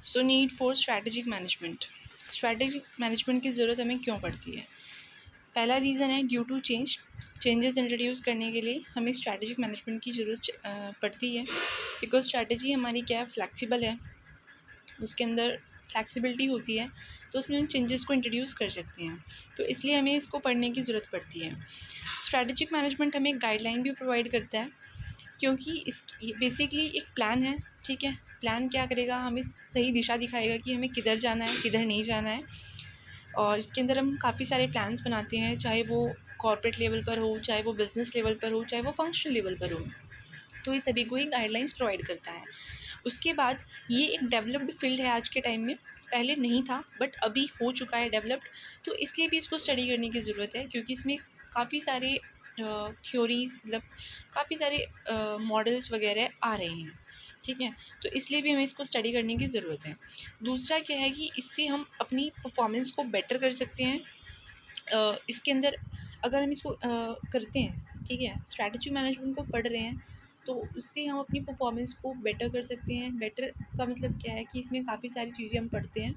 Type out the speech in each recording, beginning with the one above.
So need for strategic management. Strategic management की ज़रूरत हमें क्यों पड़ती है? पहला रीज़न है ड्यू टू चेंजेस इंट्रोड्यूस करने के लिए हमें स्ट्रैटेजिक मैनेजमेंट की ज़रूरत पड़ती है, बिकॉज स्ट्रैटेजी हमारी क्या है, फ्लैक्सिबल है, उसके अंदर फ्लैक्सिबिलिटी होती है, तो उसमें हम चेंजेस को इंट्रोड्यूस कर सकते हैं, तो इसलिए हमें इसको पढ़ने की ज़रूरत पड़ती है। स्ट्रैटेजिक मैनेजमेंट हमें गाइडलाइन भी प्रोवाइड करता है, क्योंकि इस बेसिकली एक प्लान है, ठीक है। प्लान क्या करेगा, हमें सही दिशा दिखाएगा कि हमें किधर जाना है, किधर नहीं जाना है। और इसके अंदर हम काफ़ी सारे प्लान्स बनाते हैं, चाहे वो कॉर्पोरेट लेवल पर हो, चाहे वो बिज़नेस लेवल पर हो, चाहे वो फंक्शनल लेवल पर हो, तो ये सभी को ही गाइडलाइंस प्रोवाइड करता है। उसके बाद ये एक डेवलप्ड फील्ड है आज के टाइम में, पहले नहीं था बट अभी हो चुका है डेवलप्ड, तो इसलिए भी इसको स्टडी करने की ज़रूरत है, क्योंकि इसमें काफ़ी सारे थ्योरीज़, मतलब काफ़ी सारे मॉडल्स वगैरह आ रहे हैं, ठीक है। तो इसलिए भी हमें इसको स्टडी करने की ज़रूरत है। दूसरा क्या है कि इससे हम अपनी परफॉर्मेंस को बेटर कर सकते हैं। इसके अंदर अगर हम इसको करते हैं, ठीक है, स्ट्रैटेजी मैनेजमेंट को पढ़ रहे हैं, तो उससे हम अपनी परफॉर्मेंस को बेटर कर सकते हैं। बेटर का मतलब क्या है कि इसमें काफ़ी सारी चीज़ें हम पढ़ते हैं,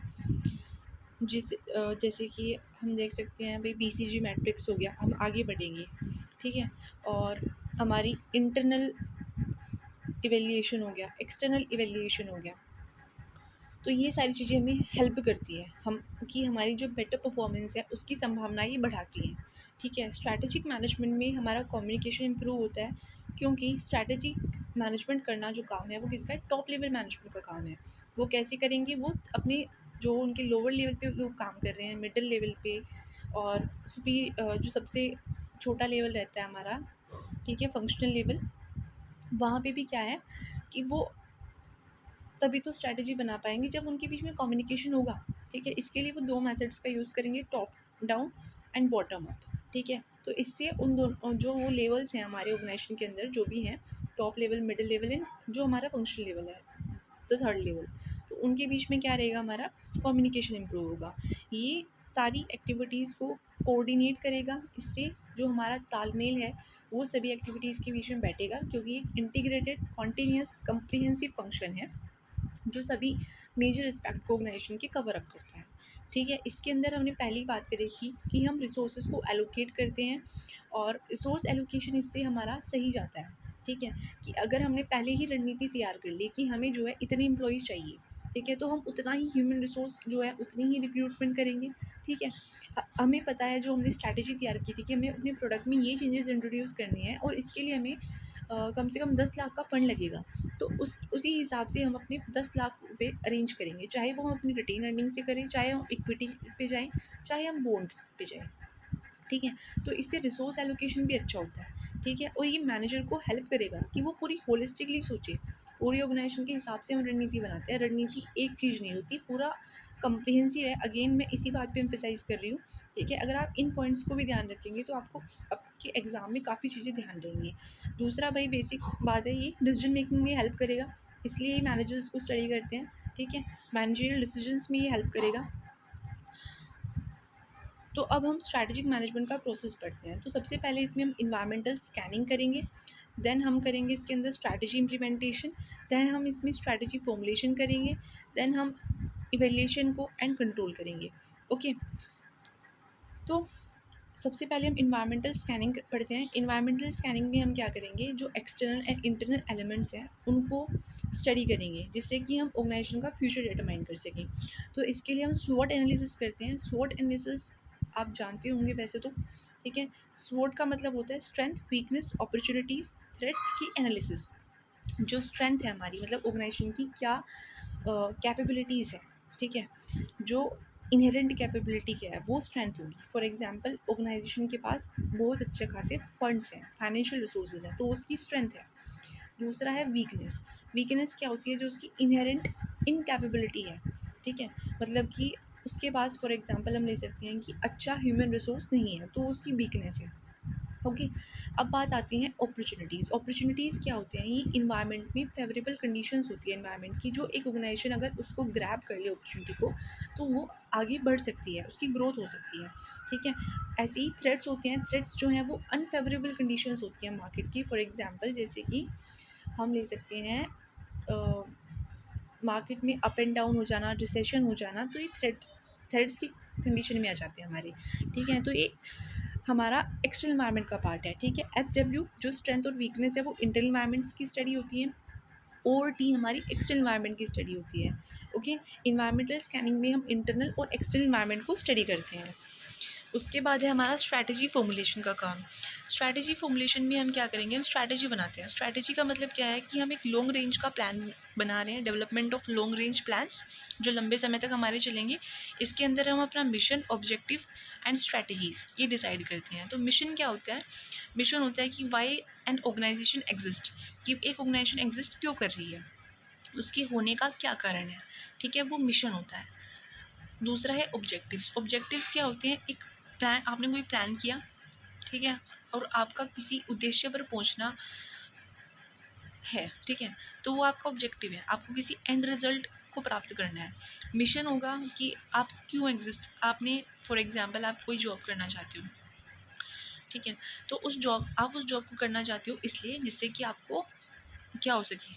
जैसे कि हम देख सकते हैं भाई BCG मैट्रिक्स हो गया, हम आगे बढ़ेंगे, ठीक है। और हमारी इंटरनल इवेल्यूएशन हो गया, एक्सटर्नल इवेल्यूएशन हो गया, तो ये सारी चीज़ें हमें हेल्प करती है हम कि हमारी जो बेटर परफॉर्मेंस है उसकी संभावना ये बढ़ाती हैं, ठीक है। स्ट्रैटेजिक मैनेजमेंट में हमारा कम्युनिकेशन इम्प्रूव होता है, क्योंकि स्ट्रैटेजिक मैनेजमेंट करना जो काम है वो किसका है, टॉप लेवल मैनेजमेंट का काम है। वो कैसे करेंगे, वो अपने जो उनके लोअर लेवल पे लोग काम कर रहे हैं, मिडिल लेवल पे और जो सबसे छोटा लेवल रहता है हमारा, ठीक है, फंक्शनल लेवल, वहाँ पे भी क्या है कि वो तभी तो स्ट्रैटेजी बना पाएंगे जब उनके बीच में कम्युनिकेशन होगा, ठीक है। इसके लिए वो 2 मेथड्स का यूज़ करेंगे, top down and bottom up, ठीक है। तो इससे उन दोनों जो वो लेवल्स हैं हमारे ऑर्गेनाइजेशन के अंदर जो भी हैं, top level, middle level and जो हमारा फंक्शनल लेवल है, द थर्ड लेवल, तो उनके बीच में क्या रहेगा, हमारा कम्युनिकेशन इम्प्रूव होगा। ये सारी एक्टिविटीज़ को कोऑर्डिनेट करेगा, इससे जो हमारा तालमेल है वो सभी एक्टिविटीज़ के बीच में बैठेगा, क्योंकि एक इंटीग्रेटेड कॉन्टीन्यूस कम्प्रीहेंसिव फंक्शन है जो सभी मेजर एस्पेक्ट को ऑर्गेनाइजेशन के कवर अप करता है, ठीक है। इसके अंदर हमने पहली बात करी थी कि हम रिसोर्सेज को एलोकेट करते हैं, और रिसोर्स एलोकेशन इससे हमारा सही जाता है, ठीक है। कि अगर हमने पहले ही रणनीति तैयार कर ली कि हमें जो है इतने एम्प्लॉयज़ चाहिए, ठीक है, तो हम उतना ही ह्यूमन रिसोर्स जो है उतनी ही रिक्रूटमेंट करेंगे, ठीक है। हमें पता है जो हमने स्ट्रैटेजी तैयार की थी कि हमें अपने प्रोडक्ट में ये चेंजेस इंट्रोड्यूस करने हैं और इसके लिए हमें कम से कम 10 लाख का फ़ंड लगेगा, तो उसी हिसाब से हम अपने 10 लाख रुपए अरेंज करेंगे, चाहे वो हम अपनी रिटेन अर्निंग से करें, चाहे हम इक्विटी पे जाएँ, चाहे हम बॉन्ड्स पे जाएँ, ठीक है। तो इससे रिसोर्स एलोकेशन भी अच्छा होता है, ठीक है। और ये मैनेजर को हेल्प करेगा कि वो पूरी होलिस्टिकली सोचे, पूरी ऑर्गेनाइजेशन के हिसाब से हम रणनीति बनाते हैं। रणनीति एक चीज़ नहीं होती, पूरा कम्प्रिहेंसिव है। अगेन मैं इसी बात पे एम्फेसाइज़ कर रही हूँ, ठीक है। अगर आप इन पॉइंट्स को भी ध्यान रखेंगे तो आपको आपके एग्ज़ाम में काफ़ी चीज़ें ध्यान रहेंगी। दूसरा भाई बेसिक बात है, ये डिसीजन मेकिंग में हेल्प करेगा, इसलिए ही मैनेजर्स को स्टडी करते हैं, ठीक है। मैनेजरियल डिसीजंस में ये हेल्प करेगा। तो अब हम स्ट्रैटेजिक मैनेजमेंट का प्रोसेस पढ़ते हैं। तो सबसे पहले इसमें हम इन्वायरमेंटल स्कैनिंग करेंगे, देन हम करेंगे इसके अंदर स्ट्रैटेजी इम्प्लीमेंटेशन, देन हम इसमें स्ट्रैटेजी फॉर्मुलेशन करेंगे, देन हम इवेल्यूएशन को एंड कंट्रोल करेंगे, ओके। तो सबसे पहले हम इन्वायरमेंटल स्कैनिंग पढ़ते हैं। इन्वायरमेंटल स्कैनिंग में हम क्या करेंगे, जो एक्सटर्नल एंड इंटरनल एलिमेंट्स हैं उनको स्टडी करेंगे, जिससे कि हम ऑर्गेनाइजेशन का फ्यूचर डिटरमाइन कर सकें। तो इसके लिए हम स्वॉट एनालिसिस करते हैं। स्वॉट एनालिसिस आप जानते होंगे वैसे तो, ठीक है। स्वॉट का मतलब होता है स्ट्रेंथ, वीकनेस, अपॉर्चुनिटीज़, थ्रेट्स की एनालिसिस। जो स्ट्रेंथ है हमारी, मतलब ऑर्गेनाइजेशन की क्या कैपेबिलिटीज़ है, ठीक है, जो इनहेरेंट कैपेबिलिटी क्या है वो स्ट्रेंथ होगी। फॉर एग्जांपल ऑर्गेनाइजेशन के पास बहुत अच्छे खासे फंड्स हैं, फाइनेंशियल रिसोर्सेज हैं, तो उसकी स्ट्रेंथ है। दूसरा है वीकनेस। वीकनेस क्या होती है, जो उसकी इनहेरेंट इनकैपेबिलिटी है, ठीक है, मतलब कि उसके पास फॉर एग्जांपल हम ले सकते हैं कि अच्छा ह्यूमन रिसोर्स नहीं है, तो उसकी वीकनेस है, ओके। अब बात आती है अपॉर्चुनिटीज़। अपॉर्चुनिटीज़ क्या होते हैं, ये इन्वायरमेंट में फेवरेबल कंडीशंस होती है इन्वायरमेंट की, जो एक ऑर्गेनाइजेशन अगर उसको ग्रैब कर ले अपॉर्चुनिटी को, तो वो आगे बढ़ सकती है, उसकी ग्रोथ हो सकती है, ठीक है। ऐसे ही थ्रेट्स होते हैं। थ्रेट्स जो हैं वो अनफेवरेबल कंडीशंस होती हैं मार्केट की। फॉर एग्जांपल जैसे कि हम ले सकते हैं मार्केट में अप एंड डाउन हो जाना, रिसेशन हो जाना, तो ये थ्रेड्स की कंडीशन में आ जाते हैं हमारे, ठीक है। तो ये हमारा एक्सटर्नल इन्वायरमेंट का पार्ट है, ठीक है। SW जो स्ट्रेंथ और वीकनेस है वो इंटरनल इन्वायरमेंट्स की स्टडी होती है, और टी हमारी एक्सटर्नल इन्वायरमेंट की स्टडी होती है, ओके। इन्वायरमेंटल स्कैनिंग में हम इंटरनल और एक्सटर्नल इन्वायरमेंट को स्टडी करते हैं। उसके बाद है हमारा स्ट्रैटेजी फॉर्मुलेशन का काम। स्ट्रैटेजी फॉर्मुलेशन में हम क्या करेंगे, हम स्ट्रैटेजी बनाते हैं। स्ट्रैटेजी का मतलब क्या है कि हम एक लॉन्ग रेंज का प्लान बना रहे हैं, development of long range plans जो लंबे समय तक हमारे चलेंगे। इसके अंदर हम अपना मिशन, ऑब्जेक्टिव एंड स्ट्रैटेजीज़ ये डिसाइड करते हैं। तो मिशन क्या होता है, मिशन होता है कि वाई एन ऑर्गेनाइजेशन एग्जिस्ट, कि एक ऑर्गेनाइजेशन एग्जिस्ट क्यों कर रही है, उसके होने का क्या कारण है, ठीक है, वो मिशन होता है। दूसरा है ऑब्जेक्टिव्स। ऑब्जेक्टिव्स क्या होते हैं, एक प्लान, आपने कोई प्लान किया, ठीक है, और आपका किसी उद्देश्य पर पहुंचना है, ठीक है, तो वो आपका ऑब्जेक्टिव है, आपको किसी एंड रिजल्ट को प्राप्त करना है। मिशन होगा कि आप क्यों एग्जिस्ट, आपने फॉर एग्जांपल आप कोई जॉब करना चाहते हो, ठीक है, तो आप उस जॉब को करना चाहते हो इसलिए जिससे कि आपको क्या हो सके,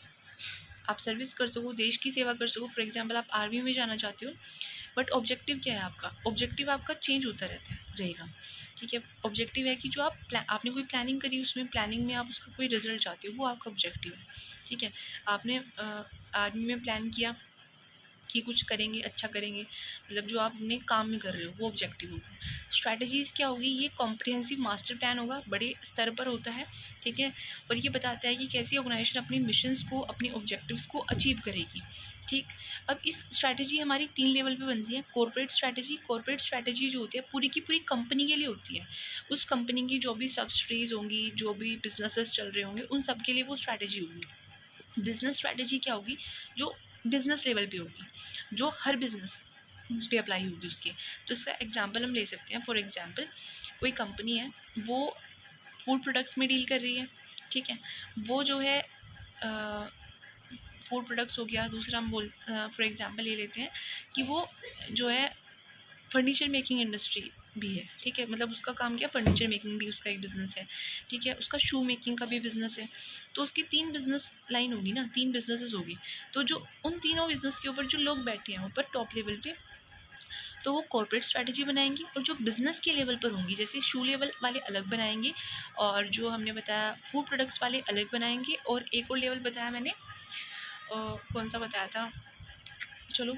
आप सर्विस कर सको, देश की सेवा कर सको। फॉर एग्जांपल आप आर्मी में जाना चाहते हो, बट ऑब्जेक्टिव क्या है आपका, ऑब्जेक्टिव आपका चेंज होता रहता है रहेगा, ठीक है। ऑब्जेक्टिव है कि जो आपने कोई प्लानिंग करी, उसमें प्लानिंग में आप उसका कोई रिजल्ट चाहते हो, वो आपका ऑब्जेक्टिव है, ठीक है। आपने आर्मी में प्लान किया कि कुछ करेंगे, अच्छा करेंगे, मतलब जो आप अपने काम में कर रहे हो वो ऑब्जेक्टिव होगा। स्ट्रैटेजीज़ क्या होगी, ये कॉम्प्रिहेंसिव मास्टर प्लान होगा, बड़े स्तर पर होता है, ठीक है, और ये बताता है कि कैसे ऑर्गेनाइजेशन अपने मिशंस को, अपने ऑब्जेक्टिव्स को अचीव करेगी, ठीक। अब इस स्ट्रैटेजी हमारी 3 लेवल पे बनती है। कॉर्पोरेट स्ट्रैटेजी, कॉर्पोरेट स्ट्रैटेजी जो होती है पूरी की पूरी कंपनी के लिए होती है। उस कंपनी की जो भी सब्सिडीज होंगी, जो भी बिजनेसेस चल रहे होंगे, उन सब के लिए वो स्ट्रैटेजी होगी। बिजनेस स्ट्रैटेजी क्या होगी, जो बिजनेस लेवल पे होगी, जो हर बिजनेस पे अप्लाई होगी उसके। तो इसका एग्जांपल हम ले सकते हैं। फॉर एग्जांपल कोई कंपनी है, वो फूड प्रोडक्ट्स में डील कर रही है, ठीक है, वो जो है फूड प्रोडक्ट्स हो गया। दूसरा हम फॉर एग्जांपल ये लेते हैं कि वो जो है फर्नीचर मेकिंग इंडस्ट्री भी है, ठीक है, मतलब उसका काम क्या, फर्नीचर मेकिंग भी उसका एक बिज़नेस है, ठीक है, उसका शू मेकिंग का भी बिज़नेस है। तो उसकी 3 बिज़नेस लाइन होगी ना, 3 बिज़नेसेस होगी। तो जो उन तीनों बिज़नेस के ऊपर जो लोग बैठे हैं ऊपर टॉप लेवल पे, तो वो कॉर्पोरेट स्ट्रैटेजी बनाएंगे, और जो बिज़नेस के लेवल पर होंगी, जैसे शू लेवल वाले अलग बनाएंगे, और जो हमने बताया फूड प्रोडक्ट्स वाले अलग बनाएंगे, और एक और लेवल बताया मैंने, कौन सा बताया था, चलो,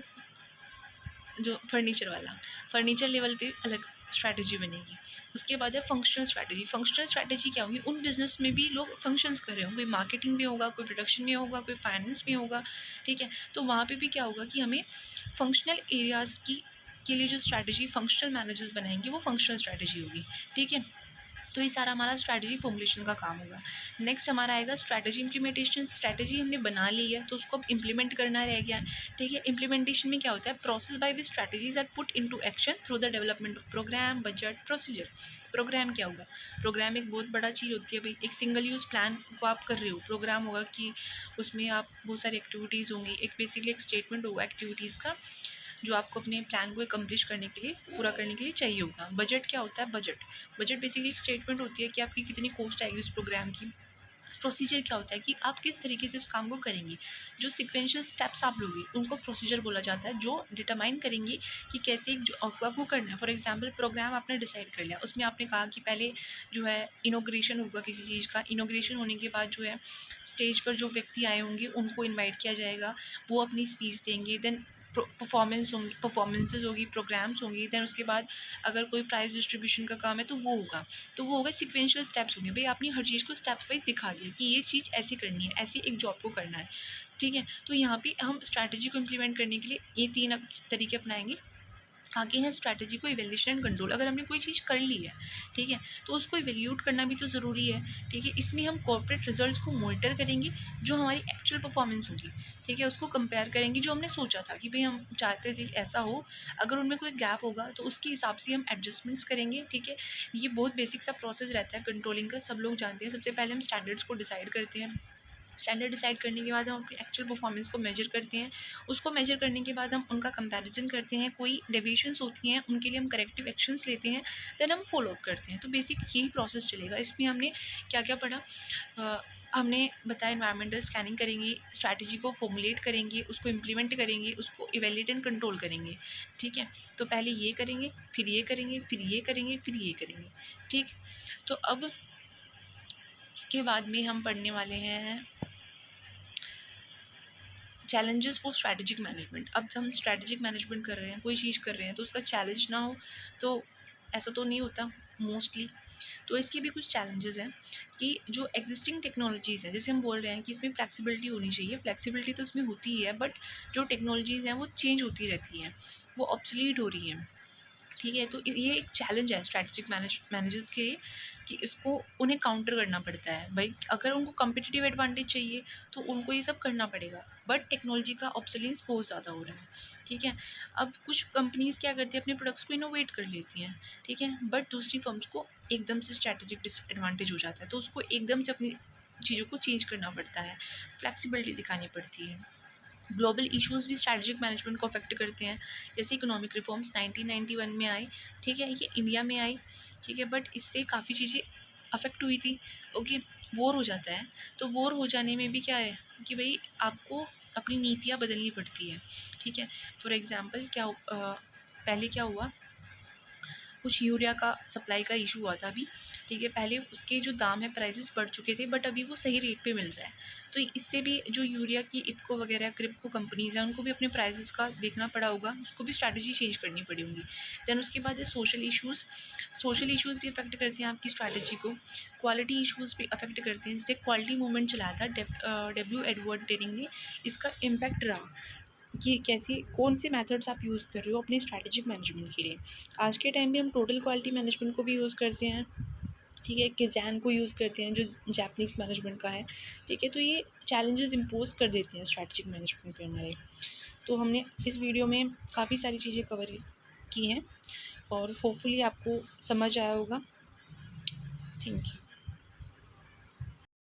जो फर्नीचर लेवल पे अलग स्ट्रैटेजी बनेगी। उसके बाद है फंक्शनल स्ट्रैटेजी। फंक्शनल स्ट्रैटेजी क्या होगी, उन बिज़नेस में भी लोग फंक्शंस कर रहे होंगे, कोई मार्केटिंग में होगा, कोई प्रोडक्शन में होगा, कोई फाइनेंस में होगा, ठीक है। तो वहाँ पे भी क्या होगा कि हमें फंक्शनल एरियाज़ की के लिए जो स्ट्रैटेजी फंक्शनल मैनेजर्स बनाएंगे, वो फंक्शनल स्ट्रैटेजी होगी, ठीक है। तो ये सारा हमारा स्ट्रैटेजी फॉर्मुलेशन का काम होगा। नेक्स्ट हमारा आएगा स्ट्रैटेजी इम्प्लीमेंटेशन। स्ट्रैटेजी हमने बना ली है, तो उसको अब इम्प्लीमेंट करना रह गया है, ठीक है। इम्प्लीमेंटेशन में क्या होता है, process by which strategies are put into action through the development of programme, budget, procedure. Programme क्या होगा, प्रोग्राम एक बहुत बड़ा चीज़ होती है भाई। एक सिंगल यूज़ प्लान को आप कर रहे हो, प्रोग्राम होगा कि उसमें आप बहुत सारी एक्टिविटीज़ होंगी, एक बेसिकली एक स्टेटमेंट होगा एक्टिविटीज़ का, जो आपको अपने प्लान को एकम्प्लिश करने के लिए, पूरा करने के लिए चाहिए होगा। बजट क्या होता है, बजट बेसिकली एक स्टेटमेंट होती है कि आपकी कितनी कॉस्ट आएगी उस प्रोग्राम की। प्रोसीजर क्या होता है कि आप किस तरीके से उस काम को करेंगे, जो सिक्वेंशियल स्टेप्स आप लोगे उनको प्रोसीजर बोला जाता है, जो डिटरमाइन करेंगे कि कैसे एक जो आपको करना है। फॉर एग्जांपल प्रोग्राम आपने डिसाइड कर लिया, उसमें आपने कहा कि पहले जो है इनॉग्रेशन होगा किसी चीज़ का, इनॉग्रेशन होने के बाद जो है स्टेज पर जो व्यक्ति आए होंगे उनको इन्वाइट किया जाएगा, वो अपनी स्पीच देंगे, देन परफॉर्मेंसेज होगी, प्रोग्राम्स होंगी, दैन उसके बाद अगर कोई प्राइज़ डिस्ट्रीब्यूशन का काम है तो वो होगा। तो वो होगा सिक्वेंशियल स्टेप्स होंगे भाई, आपने हर चीज़ को स्टेप वाइज दिखा दिया कि ये चीज़ ऐसी करनी है, ऐसी एक जॉब को करना है, ठीक है। तो यहाँ पे हम स्ट्रैटेजी को इम्प्लीमेंट करने के लिए ये 3 तरीके अपनाएंगे। आगे है स्ट्रैटेजी को इवैल्यूएशन एंड कंट्रोल। अगर हमने कोई चीज़ कर ली है, ठीक है, तो उसको इवैल्यूएट करना भी तो ज़रूरी है, ठीक है। इसमें हम कॉर्पोरेट रिजल्ट्स को मॉनिटर करेंगे, जो हमारी एक्चुअल परफॉर्मेंस होगी, ठीक है, उसको कंपेयर करेंगे, जो हमने सोचा था कि भाई हम चाहते थे ऐसा हो, अगर उनमें कोई गैप होगा तो उसके हिसाब से हम एडजस्टमेंट्स करेंगे, ठीक है। ये बहुत बेसिक सा प्रोसेस रहता है कंट्रोलिंग का, सब लोग जानते हैं। सबसे पहले हम स्टैंडर्ड्स को डिसाइड करते हैं, स्टैंडर्ड डिसाइड करने के बाद हम अपनी एक्चुअल परफॉर्मेंस को मेजर करते हैं, उसको मेजर करने के बाद हम उनका कंपैरिजन करते हैं, कोई डेविएशंस होती हैं उनके लिए हम करेक्टिव एक्शंस लेते हैं, देन हम फॉलो अप करते हैं। तो बेसिक यही प्रोसेस चलेगा। इसमें हमने क्या क्या पढ़ा, हमने बताया एनवायरमेंटल स्कैनिंग करेंगे, स्ट्रैटेजी को फॉर्मुलेट करेंगे, उसको इम्प्लीमेंट करेंगे, उसको इवेल्यूएट एंड कंट्रोल करेंगे। ठीक है, तो पहले ये करेंगे, फिर ये करेंगे, फिर ये करेंगे, फिर ये करेंगे। ठीक, तो अब इसके बाद में हम पढ़ने वाले हैं चैलेंजेस फॉर स्ट्रैटेजिक मैनेजमेंट। अब हम स्ट्रैटेजिक मैनेजमेंट कर रहे हैं, कोई चीज़ कर रहे हैं, तो उसका चैलेंज ना हो तो ऐसा तो नहीं होता मोस्टली। तो इसके भी कुछ चैलेंजेस हैं कि जो एग्जिस्टिंग टेक्नोलॉजीज़ हैं, जैसे हम बोल रहे हैं कि इसमें फ्लेक्सिबिलिटी होनी चाहिए, फ्लेक्सिबिलिटी तो इसमें होती ही है, बट जो टेक्नोलॉजीज़ हैं वो चेंज होती रहती हैं, वो ऑब्सलीट हो रही हैं। ठीक है, तो ये एक चैलेंज है स्ट्रैटेजिक मैनेजर्स के लिए कि इसको उन्हें काउंटर करना पड़ता है। भाई अगर उनको कम्पिटिटिव एडवांटेज चाहिए तो उनको ये सब करना पड़ेगा, बट टेक्नोलॉजी का ऑब्सोलेंस बहुत ज़्यादा हो रहा है। ठीक है, अब कुछ कंपनीज़ क्या करती हैं, अपने प्रोडक्ट्स को इनोवेट कर लेती हैं। ठीक है, बट दूसरी फर्म्स को एकदम से स्ट्रैटेजिक डिसएडवांटेज हो जाता है, तो उसको एकदम से अपनी चीज़ों को चेंज करना पड़ता है, फ्लैक्सिबिलिटी दिखानी पड़ती है। ग्लोबल इश्यूज़ भी स्ट्रैटेजिक मैनेजमेंट को अफेक्ट करते हैं, जैसे इकोनॉमिक रिफॉर्म्स 1991 में आए। ठीक है, ये इंडिया में आई। ठीक है, बट इससे काफ़ी चीज़ें अफेक्ट हुई थी। ओके, वॉर हो जाता है, तो वॉर हो जाने में भी क्या है कि भाई आपको अपनी नीतियाँ बदलनी पड़ती है। ठीक है, फॉर एग्ज़ाम्पल पहले क्या हुआ, कुछ यूरिया का सप्लाई का इशू हुआ था अभी। ठीक है, पहले उसके जो दाम है प्राइसेस बढ़ चुके थे, बट अभी वो सही रेट पे मिल रहा है। तो इससे भी जो यूरिया की इफ़को वगैरह क्रिप्को कंपनीज़ हैं, उनको भी अपने प्राइसेस का देखना पड़ा होगा, उसको भी स्ट्रैटेजी चेंज करनी पड़ी होंगी। दैन उसके बाद है सोशल इशूज़ भी अफेक्ट करते हैं आपकी स्ट्रैटेजी को। क्वालिटी इशूज़ भी अफेक्ट करते हैं, जैसे क्वालिटी मूवमेंट चलाया था डब्ल्यू एडवर्ड टेरिंग ने। इसका इम्पैक्ट रहा कि कैसी कौन से मेथड्स आप यूज़ कर रहे हो अपने स्ट्रैटेजिक मैनेजमेंट के लिए। आज के टाइम में हम टोटल क्वालिटी मैनेजमेंट को भी यूज़ करते हैं। ठीक है, किज़ैन को यूज़ करते हैं जो जापानीज़ मैनेजमेंट का है। ठीक है, तो ये चैलेंजेस इम्पोज कर देते हैं स्ट्रैटेजिक मैनेजमेंट पे हमारे। तो हमने इस वीडियो में काफ़ी सारी चीज़ें कवर की हैं और होपफुली आपको समझ आया होगा। Thank you.